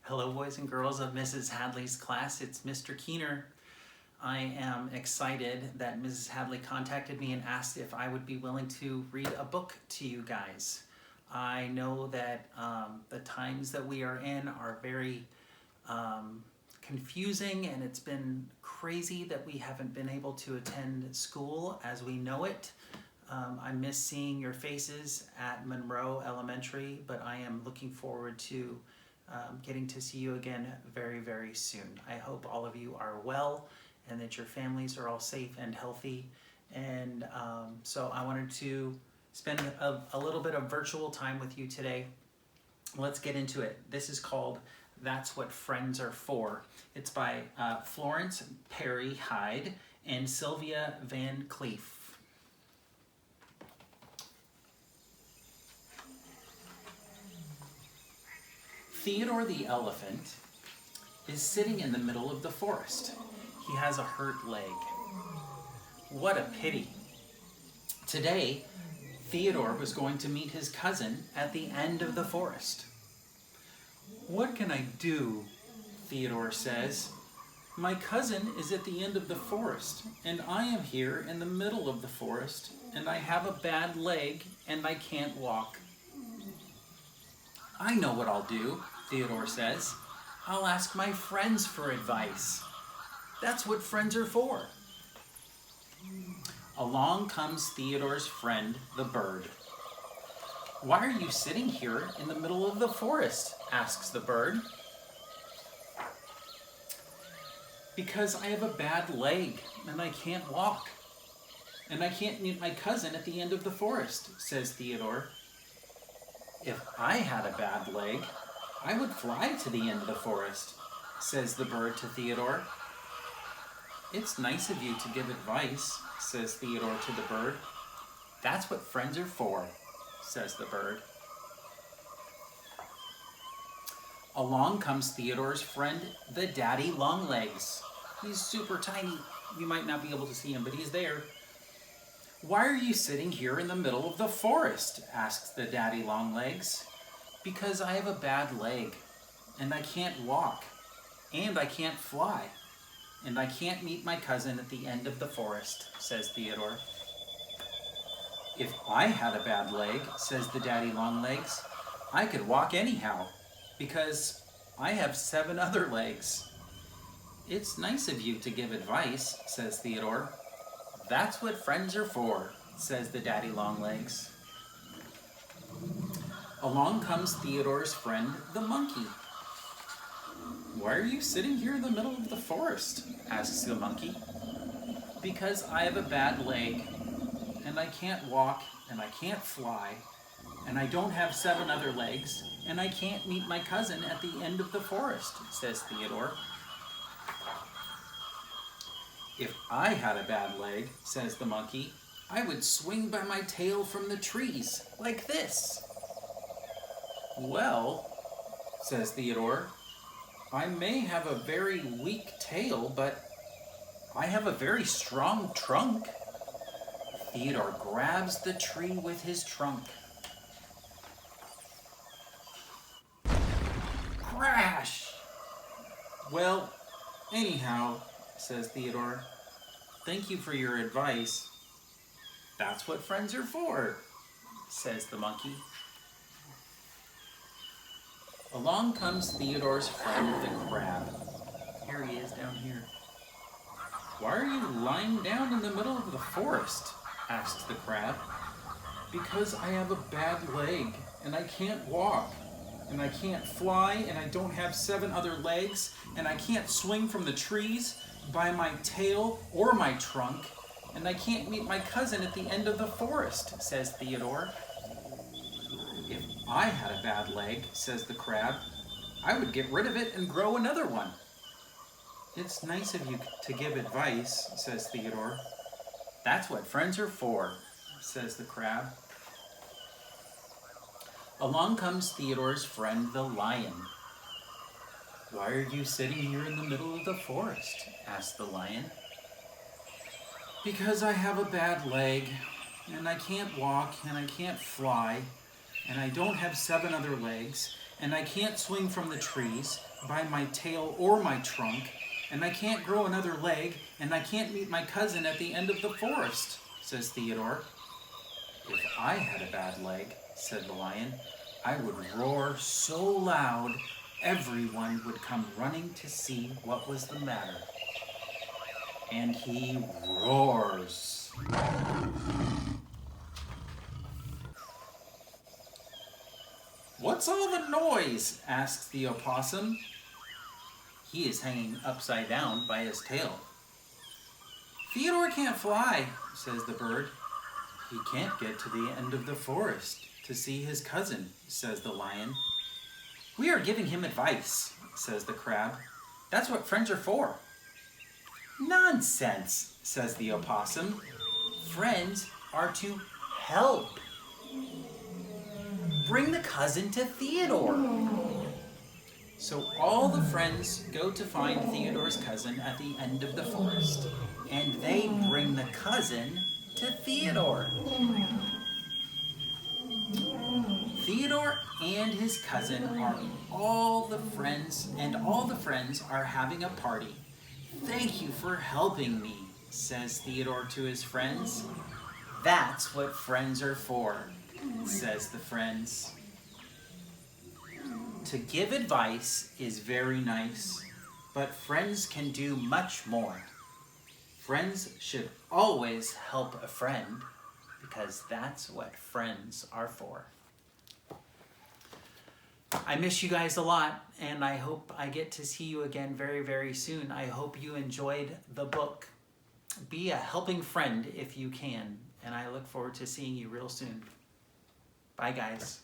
Hello, boys and girls of Mrs. Hadley's class. It's Mr. Keener. I am excited that Mrs. Hadley contacted me and asked if I would be willing to read a book to you guys. I know that the times that we are in are very confusing, and it's been crazy that we haven't been able to attend school as we know it. I miss seeing your faces at Monroe Elementary, but I am looking forward to getting to see you again very, very soon. I hope all of you are well and that your families are all safe and healthy. And so I wanted to spend a little bit of virtual time with you today. Let's get into it. This is called That's What Friends Are For. It's by Florence Perry Hyde and Sylvia Van Cleef. Theodore the elephant is sitting in the middle of the forest. He has a hurt leg. What a pity. Today, Theodore was going to meet his cousin at the end of the forest. "What can I do?" Theodore says. "My cousin is at the end of the forest, and I am here in the middle of the forest, and I have a bad leg, and I can't walk." "I know what I'll do," Theodore says. "I'll ask my friends for advice. That's what friends are for." Along comes Theodore's friend, the bird. "Why are you sitting here in the middle of the forest?" asks the bird. "Because I have a bad leg and I can't walk. And I can't meet my cousin at the end of the forest," says Theodore. "If I had a bad leg, I would fly to the end of the forest," says the bird to Theodore. "It's nice of you to give advice," says Theodore to the bird. "That's what friends are for," says the bird. Along comes Theodore's friend, the daddy longlegs. He's super tiny. You might not be able to see him, but he's there. "Why are you sitting here in the middle of the forest?" asks the daddy longlegs. "Because I have a bad leg, and I can't walk, and I can't fly, and I can't meet my cousin at the end of the forest," says Theodore. "If I had a bad leg," says the daddy longlegs, "I could walk anyhow, because I have 7 other legs." "It's nice of you to give advice," says Theodore. "That's what friends are for," says the daddy longlegs. Along comes Theodore's friend, the monkey. "Why are you sitting here in the middle of the forest?" asks the monkey. "Because I have a bad leg, and I can't walk, and I can't fly, and I don't have 7 other legs, and I can't meet my cousin at the end of the forest," says Theodore. "If I had a bad leg," says the monkey, "I would swing by my tail from the trees, like this." "Well," says Theodore, "I may have a very weak tail, but I have a very strong trunk." Theodore grabs the tree with his trunk. Crash! "Well, anyhow," says Theodore, "thank you for your advice. That's what friends are for," says the monkey. Along comes Theodore's friend, the crab. Here he is down here. "Why are you lying down in the middle of the forest?" asks the crab. "Because I have a bad leg, and I can't walk, and I can't fly, and I don't have 7 other legs, and I can't swing from the trees by my tail or my trunk, and I can't meet my cousin at the end of the forest," says Theodore. "If I had a bad leg," says the crab, "I would get rid of it and grow another one." "It's nice of you to give advice," says Theodore. "That's what friends are for," says the crab. Along comes Theodore's friend, the lion. "Why are you sitting here in the middle of the forest?" asks the lion. "Because I have a bad leg, and I can't walk, and I can't fly, and I don't have 7 other legs, and I can't swing from the trees by my tail or my trunk, and I can't grow another leg, and I can't meet my cousin at the end of the forest, says Theodore. If I had a bad leg, said the lion, I would roar so loud everyone would come running to see what was the matter. And he roars. What's all the noise? Asks the opossum. He is hanging upside down by his tail. Theodore can't fly, says the bird. He can't get to the end of the forest to see his cousin, says the lion. We are giving him advice, says the crab. That's what friends are for. Nonsense, says the opossum. Friends are to help. Bring the cousin to Theodore. So all the friends go to find Theodore's cousin at the end of the forest, and they bring the cousin to Theodore. Theodore and his cousin are all the friends, and all the friends are having a party. Thank you for helping me, says Theodore to his friends. That's what friends are for, says the friends. To give advice is very nice, but friends can do much more. Friends should always help a friend, because that's what friends are for. I miss you guys a lot, and I hope I get to see you again very, very soon. I hope you enjoyed the book. Be a helping friend if you can, and I look forward to seeing you real soon. Bye, guys.